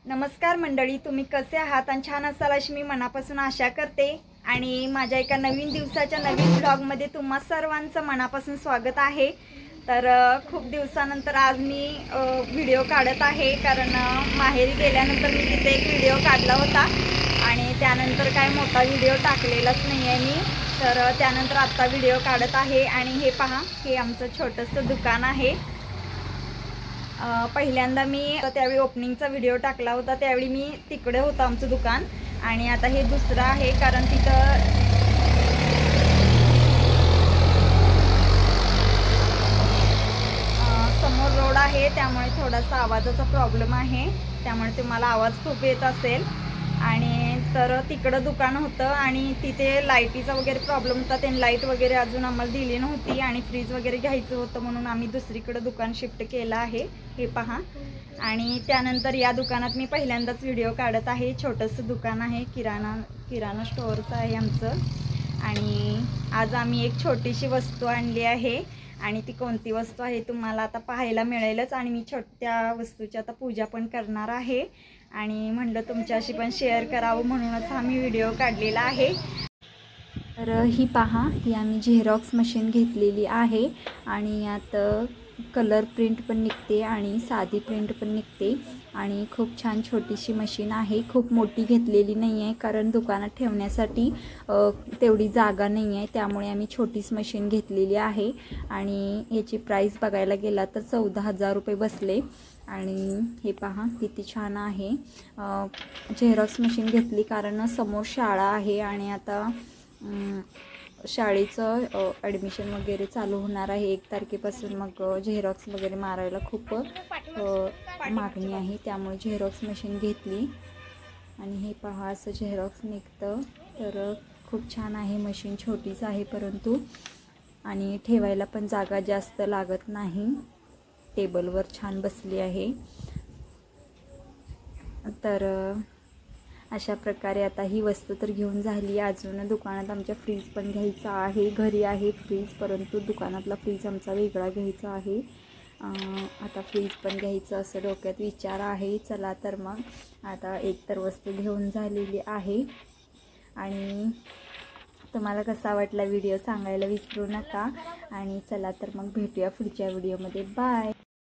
नमस्कार मंडळी, तुम्ही कसे आहात आणि छान असाल अशी मी मनापासून आशा करते। आणि माझ्या एका नवीन दिवसाच्या नवीन ब्लॉगमध्ये तुम्हा सर्वांचं मनापासून स्वागत आहे। तर खूप दिवसानंतर आज मी व्हिडिओ काढत आहे, कारण माहेरी गेल्यानंतर मी तिथे एक व्हिडिओ काढला होता आणि त्यानंतर काय मोठा व्हिडिओ टाकलेलाच नाही आहे मी। तर त्यानंतर आता व्हिडिओ काढत आहे आणि हे पहा, हे आमचं छोटंसं दुकान आहे। पहिल्यांदा मी त्यावेळी ओपनिंगचा व्हिडिओ टाकला होता, त्यावेळी मी तिकडे होतं आमचं दुकान आणि आता हे दुसरं आहे, कारण तिथं समोर रोड आहे, त्यामुळे थोडासा आवाजाचा प्रॉब्लेम आहे, त्यामुळे तुम्हाला आवाज खूप येत असेल। आणि तर तिकडं दुकान होतं आणि तिथे लाईटीचा वगैरे प्रॉब्लेम होता, त्यांनी लाईट वगैरे अजून आम्हाला दिली नव्हती आणि फ्रीज वगैरे घ्यायचं होतं, म्हणून आम्ही दुसरीकडे दुकान शिफ्ट केलं आहे, हे पहा। आणि त्यानंतर या दुकानात मी पहिल्यांदाच व्हिडिओ काढत आहे। छोटंसं दुकान आहे, किराणा स्टोअरचं आहे आमचं। आणि आज आम्ही एक छोटीशी वस्तू आणली आहे आणि ती कोणती वस्तू आहे तुम्हाला आता पाहायला मिळेलच। आणि मी त्या वस्तूची आता पूजा पण करणार आहे आणि म्हणलं तुमच्याशी पण शेअर करावं, म्हणूनच हा मी व्हिडिओ काढलेला आहे। तर ही पहा, ही आम्ही झेरॉक्स मशीन घेतलेली आहे आणि यात कलर प्रिंट पण निघते आणि साधी प्रिंट पण निघते आणि खूप छान छोटीशी मशीन आहे। खूप मोठी घेतलेली नाही आहे, कारण दुकानात ठेवण्यासाठी तेवढी जागा नाही आहे, त्यामुळे आम्ही छोटीच मशीन घेतलेली आहे। आणि याची प्राइस बघायला गेला तर 14,000 रुपये बसले। आणि हे पहा किती छान आहे। झेरॉक्स मशीन घेतली कारण समोर शाळा आहे आणि आता शाळेचं ॲडमिशन वगैरे चालू होणार आहे 1 तारखेपासून, मग झेरॉक्स वगैरे मारायला खूप मागणी आहे, त्यामुळे झेरॉक्स मशीन घेतली। आणि हे पहा असं झेरॉक्स निघतं, तर खूप छान आहे मशीन, छोटीच आहे परंतु, आणि ठेवायला पण जागा जास्त लागत नाही, टेबलवर छान बसली आहे। तर अशा प्रकारे आता ही वस्तू तर घेऊन झाली। अजून दुकानात आमच्या फ्रीज पण घ्यायचा आहे, घरी आहे फ्रीज, परंतु दुकानातला फ्रीज आमचा वेगळा घ्यायचा आहे। आता फ्रीज पण घ्यायचं असं डोक्यात विचार आहे। चला तर मग आता एक तर वस्तू घेऊन झालेली आहे। आणि तुम्हाला कसा वाटला व्हिडिओ सांगायला विसरू नका। आणि चला तर मग भेटूया पुढच्या व्हिडिओमध्ये, बाय।